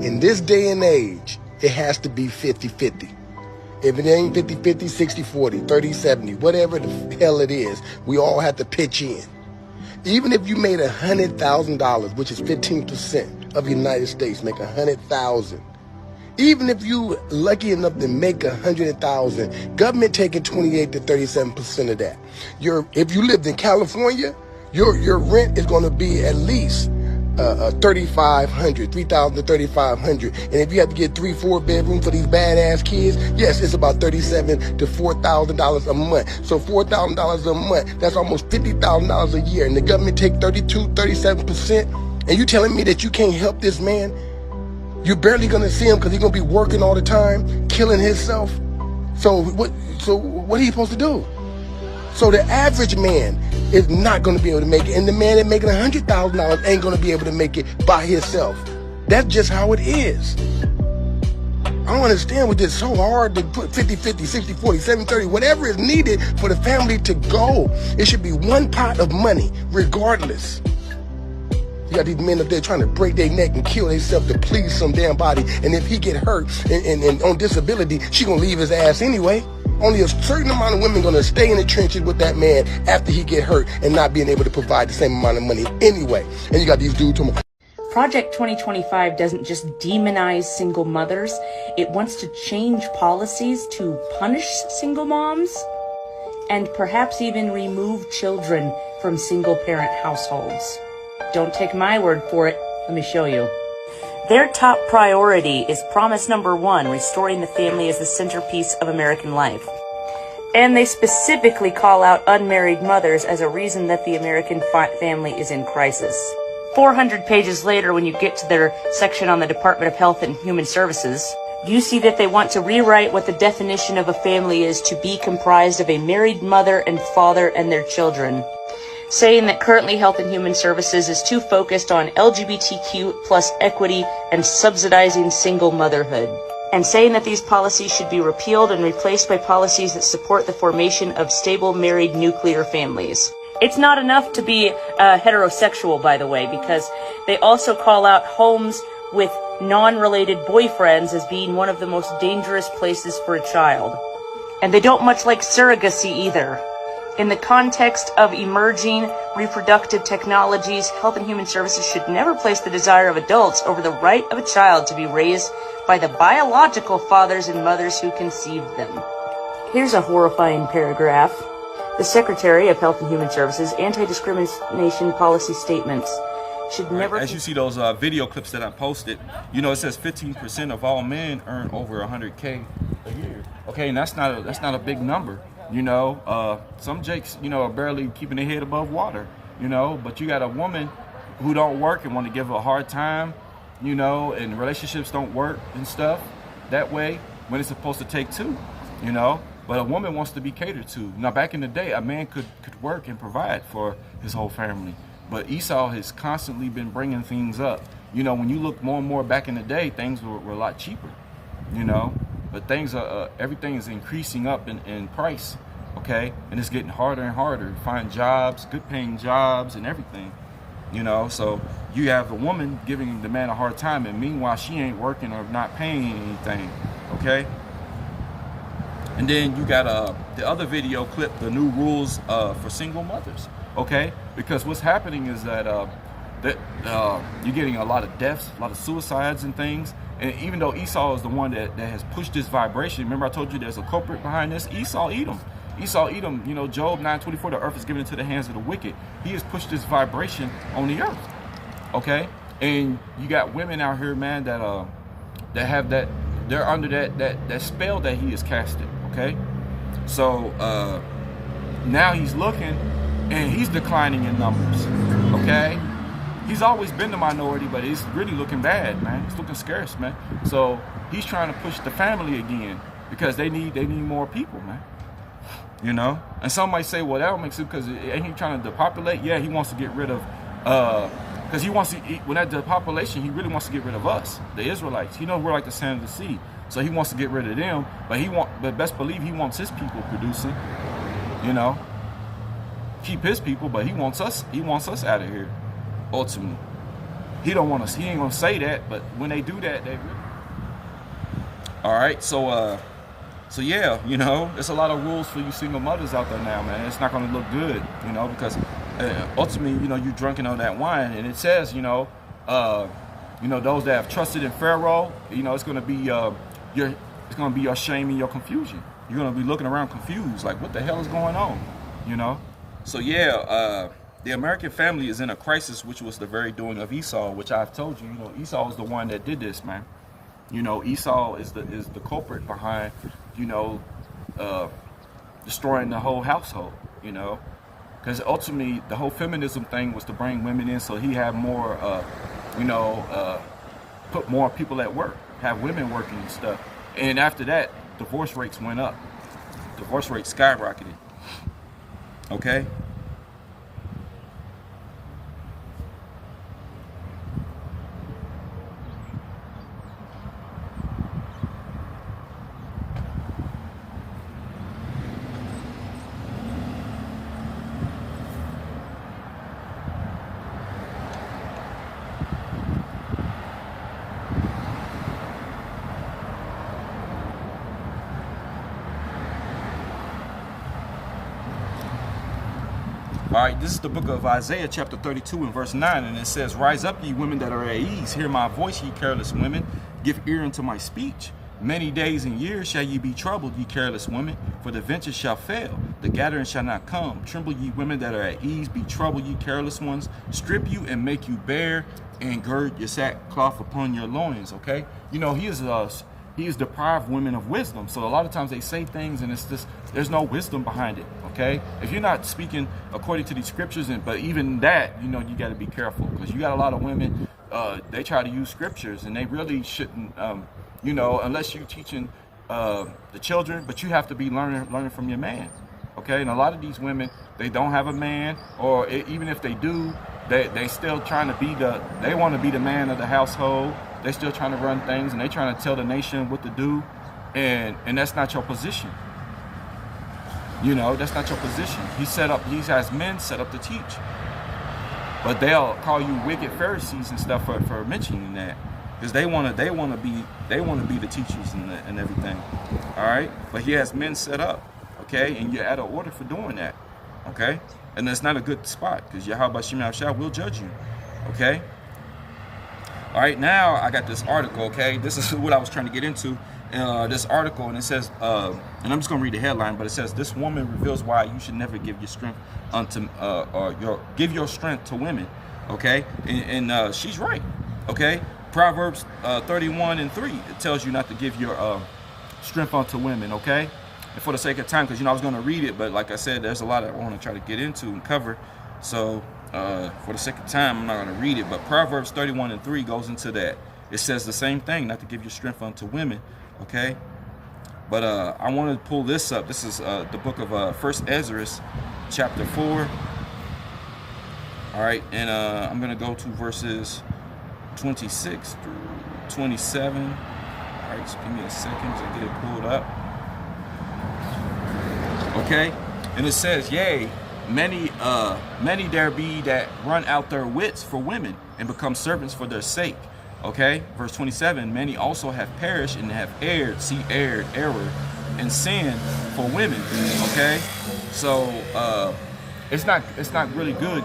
In this day and age, it has to be 50-50. If it ain't 50-50, 60-40, 30-70, whatever the hell it is, we all have to pitch in. Even if you made $100,000, which is 15% of the United States, make $100,000. Even if you lucky enough to make $100,000, government taking 28 to 37% of that. If you lived in California, your rent is going to be at least $3,500 to $3,500. And if you have to get 3-4 bedrooms for these badass kids, yes, it's about $37,000 to $4,000 a month. So $4,000 a month, that's almost $50,000 a year. And the government take 37%. And you telling me that you can't help this man? You're barely gonna see him because he's gonna be working all the time, killing himself. So what are you supposed to do? So the average man is not going to be able to make it, and the man that making $100,000 ain't going to be able to make it by himself. That's just how it is. I don't understand why it's so hard to put 50-50, 60-40, 70-30, whatever is needed for the family to go. It should be one pot of money, regardless. You got these men up there trying to break their neck and kill themselves to please some damn body. And if he get hurt and on disability, she gonna leave his ass anyway. Only a certain amount of women gonna stay in the trenches with that man after he get hurt and not being able to provide the same amount of money anyway. And you got these dudes talking about Project 2025 doesn't just demonize single mothers, it wants to change policies to punish single moms and perhaps even remove children from single parent households. Don't take my word for it, let me show you. Their top priority is promise number 1, restoring the family as the centerpiece of American life. And they specifically call out unmarried mothers as a reason that the American family is in crisis. 400 pages later, when you get to their section on the Department of Health and Human Services, you see that they want to rewrite what the definition of a family is to be comprised of a married mother and father and their children, saying that currently Health and Human Services is too focused on LGBTQ plus equity and subsidizing single motherhood, and saying that these policies should be repealed and replaced by policies that support the formation of stable married nuclear families. It's not enough to be heterosexual, by the way, because they also call out homes with non-related boyfriends as being one of the most dangerous places for a child. And they don't much like surrogacy either. In the context of emerging reproductive technologies, Health and Human Services should never place the desire of adults over the right of a child to be raised by the biological fathers and mothers who conceived them. Here's a horrifying paragraph. The Secretary of Health and Human Services anti-discrimination policy statements should never... As you see those video clips that I posted, you know, it says 15% of all men earn over 100K a year. Okay, and that's not a big number. You know, some jakes, you know, are barely keeping their head above water, you know, but you got a woman who don't work and want to give her a hard time, you know, and relationships don't work and stuff that way when it's supposed to take two, you know. But a woman wants to be catered to. Now, back in the day, a man could work and provide for his whole family. But Esau has constantly been bringing things up. You know, when you look more and more back in the day, things were a lot cheaper, you know. But things are, everything is increasing up in price, okay? And it's getting harder and harder to find jobs, good paying jobs and everything, you know. So you have a woman giving the man a hard time, and meanwhile, she ain't working or not paying anything, okay? And then you got the other video clip, the new rules for single mothers, okay? Because what's happening is that you're getting a lot of deaths, a lot of suicides and things. And even though Esau is the one that has pushed this vibration, remember I told you there's a culprit behind this? Esau Edom. Esau Edom, you know, Job 9:24, the earth is given into the hands of the wicked. He has pushed this vibration on the earth, okay? And you got women out here, man, that have that, they're under that spell that he has casted. Okay, so now he's looking and he's declining in numbers. Okay, he's always been the minority, but it's really looking bad, man. It's looking scarce, man. So he's trying to push the family again because they need more people, man. You know, and some might say, well, that don't make sense because ain't he trying to depopulate? Yeah, he wants to get rid of because he wants to. When that depopulation, he really wants to get rid of us, the Israelites. He knows we're like the sand of the sea. So he wants to get rid of them, but best believe he wants his people producing, you know, keep his people, but he wants us out of here, ultimately. He don't want us, he ain't gonna say that, but when they do that, they really. All right, so yeah, you know, there's a lot of rules for you single mothers out there now, man. It's not gonna look good, you know, because ultimately, you know, you're drinking on that wine, and it says, you know, those that have trusted in Pharaoh, you know, it's gonna be your shame and your confusion. You're gonna be looking around confused, like what the hell is going on, you know? So yeah, the American family is in a crisis, which was the very doing of Esau, which I've told you. You know, Esau is the one that did this, man. You know, Esau is the culprit behind, you know, destroying the whole household. You know, because ultimately the whole feminism thing was to bring women in, so he had more, put more people at work, have women working and stuff. And after that, divorce rates went up. Divorce rates skyrocketed. Okay? right, this is the book of Isaiah chapter 32 and verse 9, and it says, rise up, ye women that are at ease, hear my voice, ye careless women, give ear unto my speech. Many days and years shall ye be troubled, ye careless women, for the venture shall fail, the gathering shall not come. Tremble, ye women that are at ease, be troubled, ye careless ones, strip you and make you bare, and gird your sackcloth upon your loins. Okay, you know, he is deprived women of wisdom. So a lot of times they say things and it's just, there's no wisdom behind it. Okay, if you're not speaking according to these scriptures, but even that, you know, you got to be careful, because you got a lot of women, they try to use scriptures and they really shouldn't, you know, unless you're teaching the children, but you have to be learning from your man. Okay, and a lot of these women, they don't have a man, or even if they do, they still trying to be they want to be the man of the household. They still trying to run things, and they trying to tell the nation what to do, and that's not your position. You know, that's not your position. He has men set up to teach, but they'll call you wicked Pharisees and stuff for mentioning that, because they want to be the teachers and everything. All right, but he has men set up. Okay, and you're out of order for doing that. Okay, and that's not a good spot, because Yahweh Shem Yahushua will judge you. Okay. All right, now I got this article. Okay, this is what I was trying to get into. This article, and it says, and I'm just gonna read the headline, but it says, this woman reveals why you should never give your strength give your strength to women. Okay, and she's right. Okay, Proverbs 31 and 3, it tells you not to give your strength unto women. Okay, and for the sake of time, because you know I was gonna read it, but like I said, there's a lot I want to try to get into and cover. So for the sake of time, I'm not gonna read it, but Proverbs 31 and 3 goes into that. It says the same thing, not to give your strength unto women. Okay, but I want to pull this up. This is the book of First Ezra, chapter 4. All right, and I'm gonna go to verses 26 through 27. All right, so give me a second to get it pulled up. Okay, and it says, yea, many there be that run out their wits for women and become servants for their sake. Okay, verse 27, many also have perished and have erred and sinned for women. Okay, so it's not really good,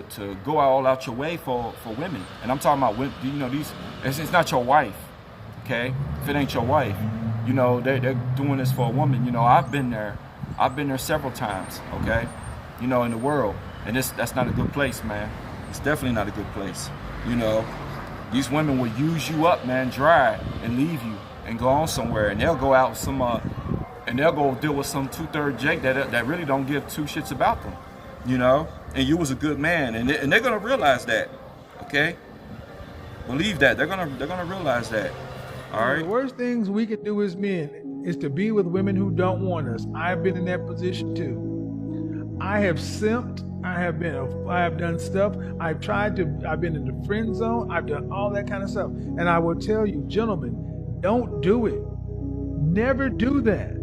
to go all out your way for women. And I'm talking about women, you know, it's not your wife. Okay, if it ain't your wife, you know, they're doing this for a woman. You know, I've been there several times. Okay, you know, in the world, and that's not a good place, man. It's definitely not a good place. You know, these women will use you up, man, dry, and leave you and go on somewhere, and they'll go out and they'll go deal with some 2/3 Jake that really don't give two shits about them, you know. And you was a good man, and they're gonna realize that. Okay, believe that they're gonna realize that. All right. The worst things we can do as men is to be with women who don't want us. I've been in that position too. I have simped. I have done stuff. I've been in the friend zone. I've done all that kind of stuff. And I will tell you, gentlemen, don't do it. Never do that.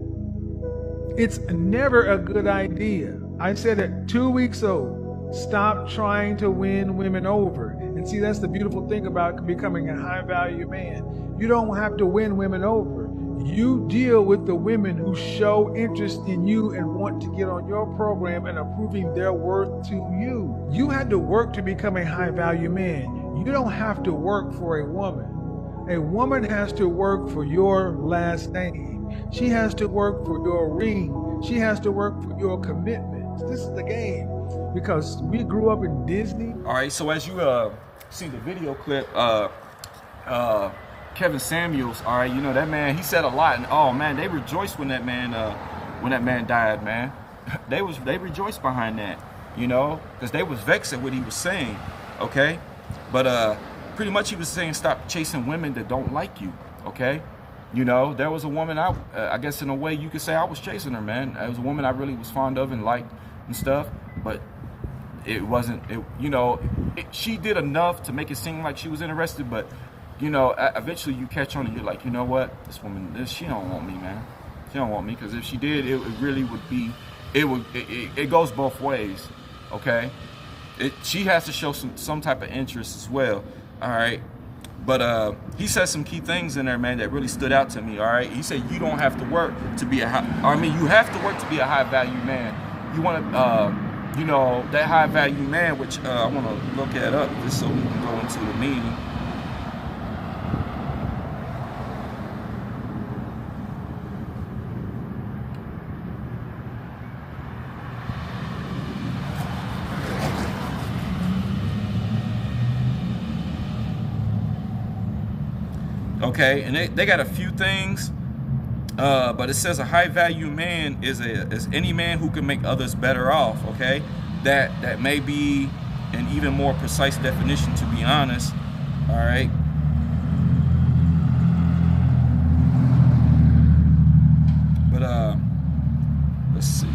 It's never a good idea. I said it 2 weeks old. Stop trying to win women over. And see, that's the beautiful thing about becoming a high value man. You don't have to win women over. You deal with the women who show interest in you and want to get on your program and are proving their worth to you. You had to work to become a high value man. You don't have to work for a woman. A woman has to work for your last name. She has to work for your ring. She has to work for your commitment. This is the game, because we grew up in Disney. All right, so as you see the video clip, Kevin Samuels, all right, you know, that man, he said a lot, and oh man, they rejoiced when that man died, man. they rejoiced behind that, you know, because they was vexed at what he was saying. Okay, but pretty much he was saying stop chasing women that don't like you. Okay, you know, there was a woman I guess in a way you could say I was chasing her, man. It was a woman I really was fond of and liked and stuff, but it wasn't, she did enough to make it seem like she was interested, but you know, eventually you catch on and you're like, you know what, this woman, she don't want me, man. She don't want me, because if she did, it really would be, it goes both ways. Okay, she has to show some type of interest as well. All right, But he said some key things in there, man, that really stood out to me. All right, he said you don't have to work to be you have to work to be a high value man. You want to, you know, that high value man, which I want to look that up just so we can go into the meaning. Okay, and they got a few things, but it says a high value man is any man who can make others better off. Okay, that may be an even more precise definition, to be honest. All right. But let's see.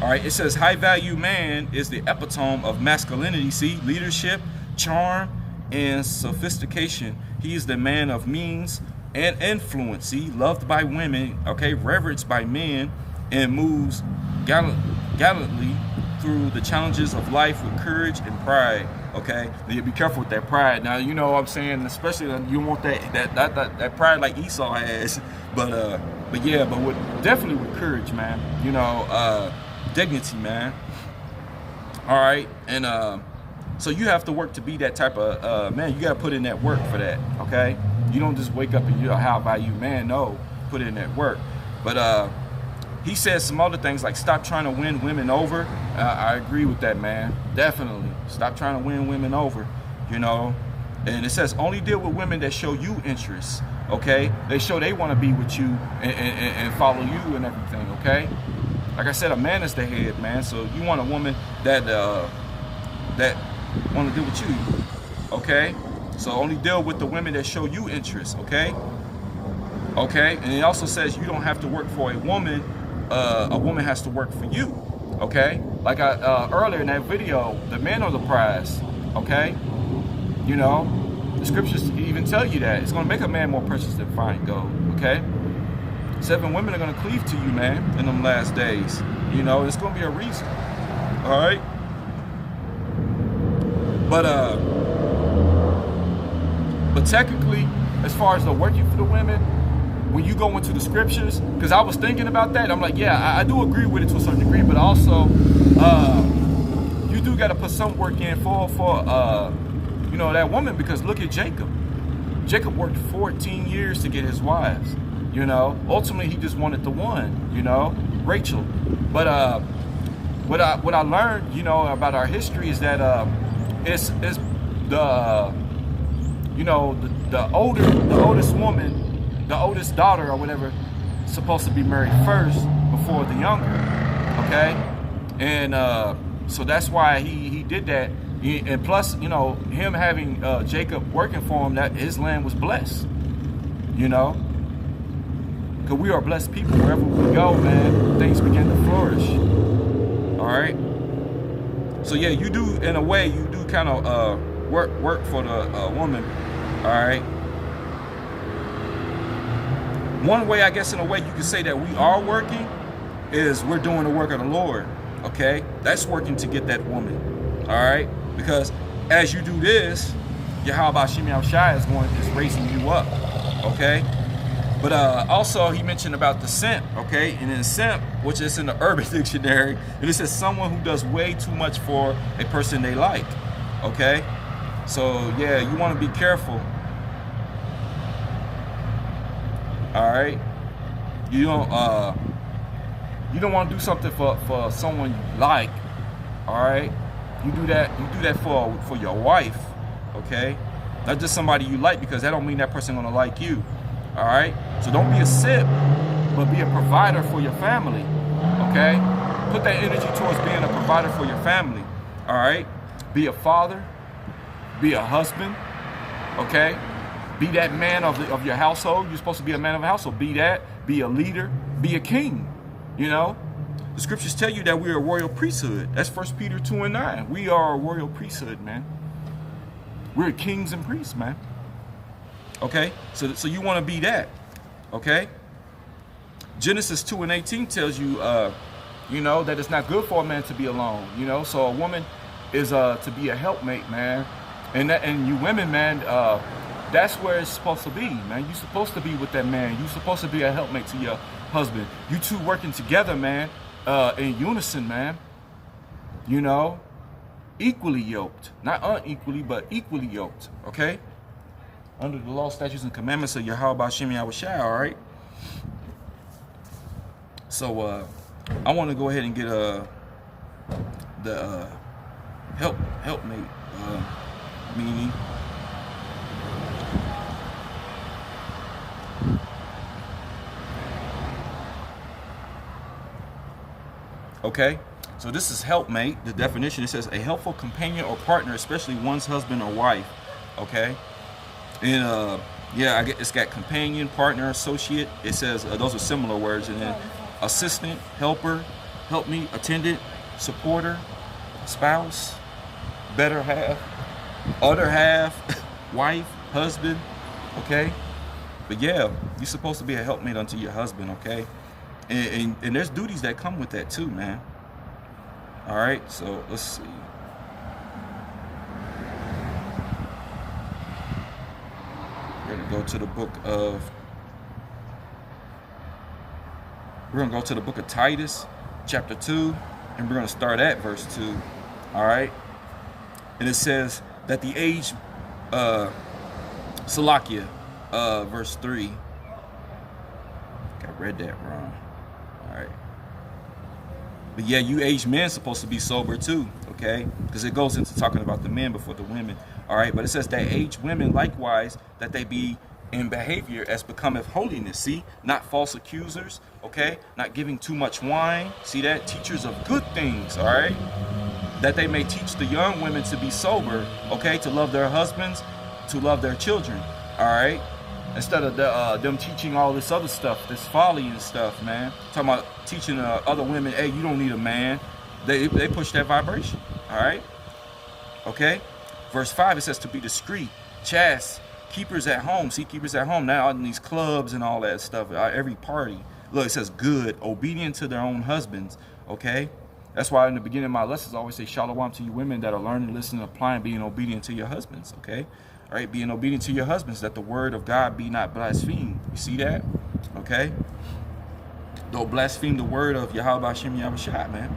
All right, it says high value man is the epitome of masculinity. See, leadership, charm, and sophistication. He is the man of means and influence. See, loved by women, okay, reverenced by men, and moves gallantly through the challenges of life with courage and pride. Okay, you be careful with that pride. Now, you know what I'm saying, especially you want that pride like Esau has. But definitely with courage, man. You know, dignity, man. All right, and so you have to work to be that type of man. You got to put in that work for that, okay? You don't just wake up and you're a high value man. No, put in that work. But he says some other things like stop trying to win women over. I agree with that, man. Definitely. Stop trying to win women over, you know? And it says only deal with women that show you interest, okay? They show they want to be with you and follow you and everything, okay? Like I said, a man is the head, man. So you want a woman that want to deal with you, okay? So only deal with the women that show you interest, okay? Okay, and it also says you don't have to work for a woman has to work for you, okay? Like I earlier in that video, the men are the prize, okay? You know, the scriptures even tell you that it's going to make a man more precious than fine gold, okay? 7 women are going to cleave to you, man, in them last days. You know, it's going to be a reason, all right? But technically, as far as the working for the women, when you go into the scriptures, because I was thinking about that, I'm like, yeah, I do agree with it to a certain degree, but also you do got to put some work in for you know, that woman, because look at Jacob. Jacob worked 14 years to get his wives. You know, ultimately he just wanted the one. You know, Rachel. But what I learned, you know, about our history is that it's the you know the oldest woman, the oldest daughter or whatever, supposed to be married first before the younger, okay? And so that's why he did that. And plus, you know, him having Jacob working for him, that his land was blessed, you know, because we are blessed people. Wherever we go, man, things begin to flourish. All right. So yeah, you do, in a way, you do kind of work for the woman. All right. One way, I guess, in a way, you could say that we are working is we're doing the work of the Lord. Okay, that's working to get that woman. All right, because as you do this, Yahweh Shemi Shai is raising you up. Okay, but also he mentioned about the simp. Okay, and in simp, which is in the Urban Dictionary, and it says someone who does way too much for a person they like. Okay, so yeah, you want to be careful. All right, you don't want to do something for someone you like. All right, you do that for your wife. Okay, not just somebody you like, because that don't mean that person gonna like you. All right, so don't be a simp, but be a provider for your family. Okay, put that energy towards being a provider for your family. All right, be a father, be a husband. Okay, be that man of your household. You're supposed to be a man of a household. Be that. Be a leader. Be a king. You know, the scriptures tell you that we are a royal priesthood. That's 1 Peter 2:9. We are a royal priesthood, man. We're kings and priests, man. Okay, so you want to be that. Okay. Genesis 2:18 tells you, you know, that it's not good for a man to be alone. You know, so a woman is to be a helpmate, man. And you women, man, That's where it's supposed to be, man. You're supposed to be with that man. You're supposed to be a helpmate to your husband. You two working together, man, in unison, man. You know, equally yoked. Not unequally, but equally yoked, okay? Under the law, statutes, and commandments of Yahweh Hashem Yahweh Shai, all right? So, I want to go ahead and get the helpmate meaning. Okay, so this is helpmate. The definition, it says a helpful companion or partner, especially one's husband or wife. Okay, and yeah, it's got companion, partner, associate. It says those are similar words, and then assistant, helper, helpmeet, attendant, supporter, spouse, better half, other half, wife, husband. Okay, but yeah, you're supposed to be a helpmate unto your husband. Okay. And there's duties that come with that too, man. All right, so let's see. We're gonna go to the book of Titus, chapter 2, and we're gonna start at verse 2. All right, and it says that the age, Salakia, verse 3. I read that wrong. All right. But yeah, you aged men supposed to be sober too, okay? Because it goes into talking about the men before the women. All right, but it says that aged women likewise, that they be in behavior as becometh holiness. See, not false accusers, okay? Not giving too much wine. See that? Teachers of good things, all right? That they may teach the young women to be sober, okay? To love their husbands, to love their children, all right? Instead of them teaching all this other stuff, this folly and stuff, man. Talking about teaching other women, hey, you don't need a man. They push that vibration, all right? Okay? Verse 5, it says to be discreet, chaste, keepers at home. See, keepers at home now in these clubs and all that stuff, every party. Look, it says good, obedient to their own husbands, okay? That's why in the beginning of my lessons, I always say shalom to you women that are learning, listening, applying, being obedient to your husbands, okay? All right, being obedient to your husbands, that the word of God be not blasphemed. You see that? Okay? Don't blaspheme the word of Yahweh Hashem Yahweh Shai, man.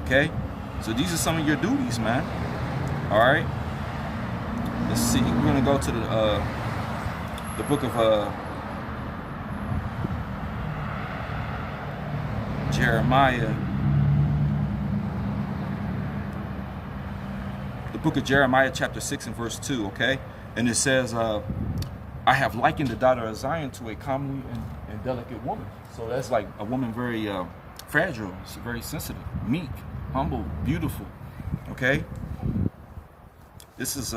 Okay? So these are some of your duties, man. All right? Let's see. We're going to go to the book of Jeremiah. The book of Jeremiah, chapter 6 and verse 2, okay? And it says, I have likened the daughter of Zion to a comely and delicate woman. So that's like a woman very fragile, she's very sensitive, meek, humble, beautiful, okay? This is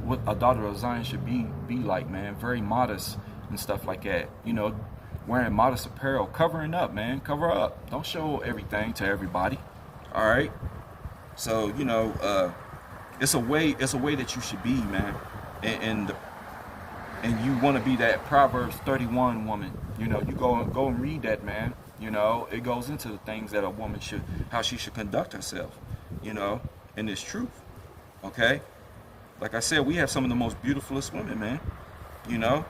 what a daughter of Zion should be like, man. Very modest and stuff like that. You know, wearing modest apparel, covering up, man. Cover up. Don't show everything to everybody, all right? So, you know, it's a way that you should be, man, and you want to be that Proverbs 31 woman. You know, you go and read that, man. You know, it goes into the things that a woman should, how she should conduct herself. You know, and it's truth. Okay, like I said, we have some of the most beautifulest women, man. You know,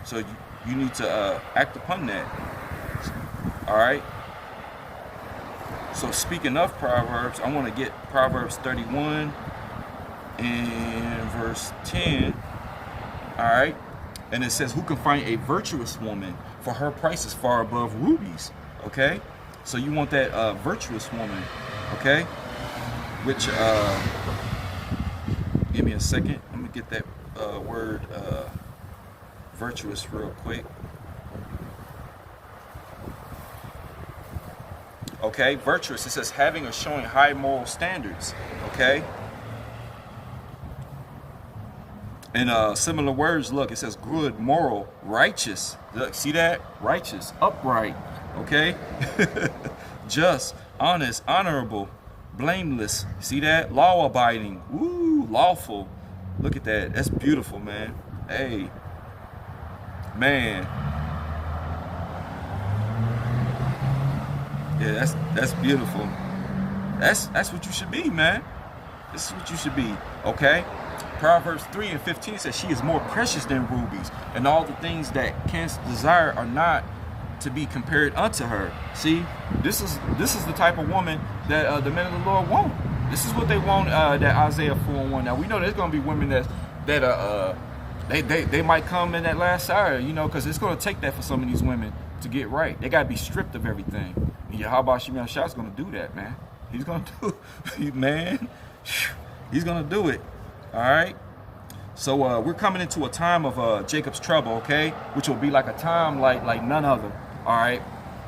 so you need to act upon that. All right. So speaking of Proverbs, I want to get Proverbs 31 and verse 10. All right. And it says, who can find a virtuous woman? For her price is far above rubies. Okay. So you want that virtuous woman. Okay. Which, give me a second. Let me get that word virtuous real quick. Okay, virtuous, it says having or showing high moral standards, okay? And similar words, look, it says good, moral, righteous. Look, see that? Righteous, upright, okay? Just, honest, honorable, blameless. See that? Law-abiding, woo, lawful. Look at that, that's beautiful, man. Hey, man. Yeah, that's beautiful. That's what you should be, man. This is what you should be, okay? Proverbs 3:15 says she is more precious than rubies, and all the things that canst desire are not to be compared unto her. See, this is the type of woman that the men of the Lord want. This is what they want. That Isaiah 4:1. Now we know there's gonna be women that they might come in that last hour, you know, because it's gonna take that for some of these women to get right. They gotta be stripped of everything. And Yahweh Shemiah Shah's gonna do that, man. He's gonna do it, man. He's gonna do it. All right. So we're coming into a time of Jacob's trouble, okay, which will be like a time like none other. All right,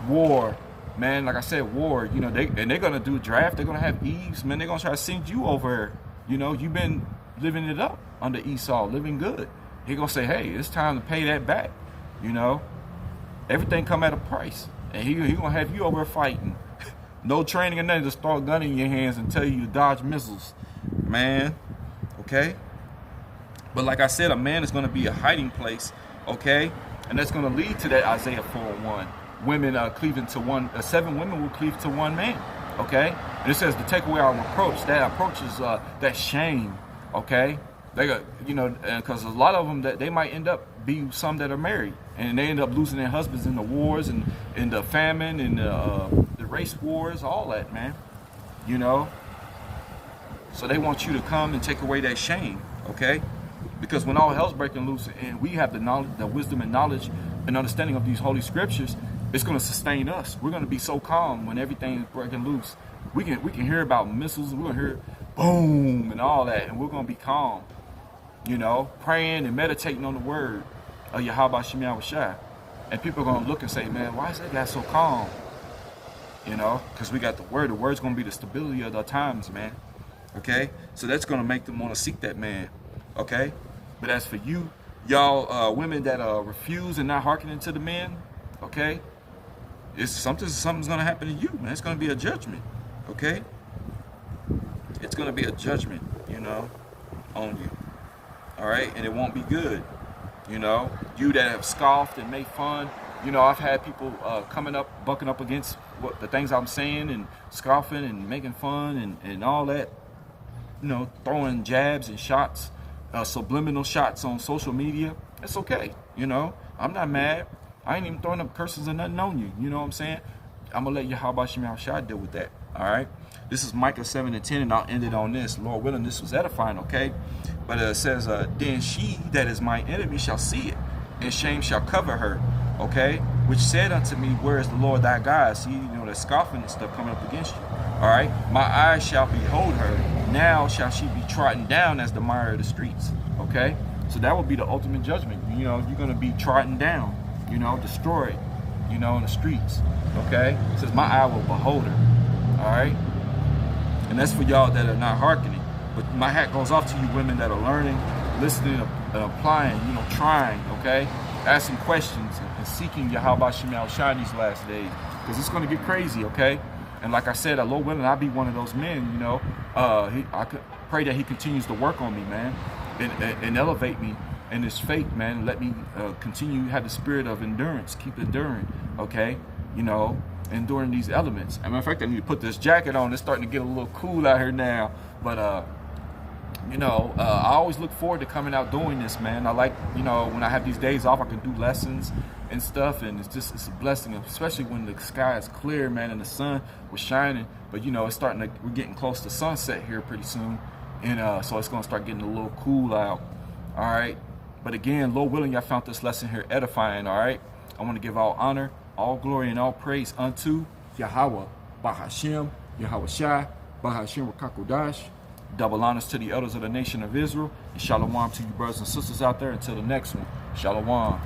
war, man. Like I said, war. You know, they're gonna do a draft. They're gonna have Eves, man. They're gonna try to send you over. You know, you've been living it up under Esau, living good. He gonna say, hey, it's time to pay that back. You know, everything come at a price, and he gonna have you over fighting. No training or nothing, just throw a gun in your hands and tell you to dodge missiles, man. Okay. But like I said, a man is going to be a hiding place, okay? And that's going to lead to that Isaiah 4:1. Women cleaving to one, 7 women will cleave to one man, okay? And it says to take away our reproach. That approach is that shame, okay? They got, you know, because a lot of them that they might end up being some that are married, and they end up losing their husbands in the wars and in the famine and the race wars, all that, man. You know. So they want you to come and take away that shame, okay? Because when all hell's breaking loose and we have the knowledge, the wisdom and knowledge and understanding of these holy scriptures, it's going to sustain us. We're going to be so calm when everything is breaking loose. We can hear about missiles. We're going to hear boom and all that, and we're going to be calm. You know, praying and meditating on the word of Yahweh Shemiah Shah. And people are going to look and say, man, why is that guy so calm? You know, because we got the word. The word's going to be the stability of the times, man. Okay? So that's going to make them want to seek that man. Okay? But as for you, y'all women that refuse and not hearkening to the men, okay? Something's going to happen to you, man. It's going to be a judgment. Okay? It's going to be a judgment, you know, on you. All right? And it won't be good. You know, you that have scoffed and made fun. You know, I've had people bucking up against the things I'm saying and scoffing and making fun and all that. You know, throwing jabs and shots, subliminal shots on social media. It's okay. You know, I'm not mad. I ain't even throwing up curses or nothing on you. You know what I'm saying? I'm going to let Yahweh Shemiah Shah deal with that. All right? This is Micah 7:10, and I'll end it on this. Lord willing, this was edifying, okay? But it says, then she that is my enemy shall see it, and shame shall cover her, okay? Which said unto me, where is the Lord thy God? See, you know, that scoffing and stuff coming up against you. All right? My eyes shall behold her. Now shall she be trodden down as the mire of the streets, okay? So that will be the ultimate judgment. You know, you're going to be trodden down, you know, destroyed, you know, in the streets, okay? It says, my eye will behold her, all right? And that's for y'all that are not hearkening. But my hat goes off to you women that are learning, listening, applying, you know, trying, okay? Asking questions and seeking Yahweh Shemiah Shah these last days. Because it's going to get crazy, okay? And like I said, Lord willing, I'll be one of those men, you know. I could pray that he continues to work on me, man. And elevate me in his faith, man. Let me continue to have the spirit of endurance. Keep enduring, okay? You know, enduring these elements. As a matter of fact, I need to put this jacket on. It's starting to get a little cool out here now. But, you know, I always look forward to coming out doing this, man. I like, you know, when I have these days off, I can do lessons and stuff. And it's a blessing, especially when the sky is clear, man, and the sun was shining. But, you know, we're getting close to sunset here pretty soon. And so it's going to start getting a little cool out. All right. But again, Lord willing, I found this lesson here edifying. All right. I want to give all honor, all glory, and all praise unto Yahweh, Bahashem, Yahweh Shai, Bahashem Rakakodash. Double honors to the elders of the nation of Israel. And shalom to you brothers and sisters out there. Until the next one. Shalom.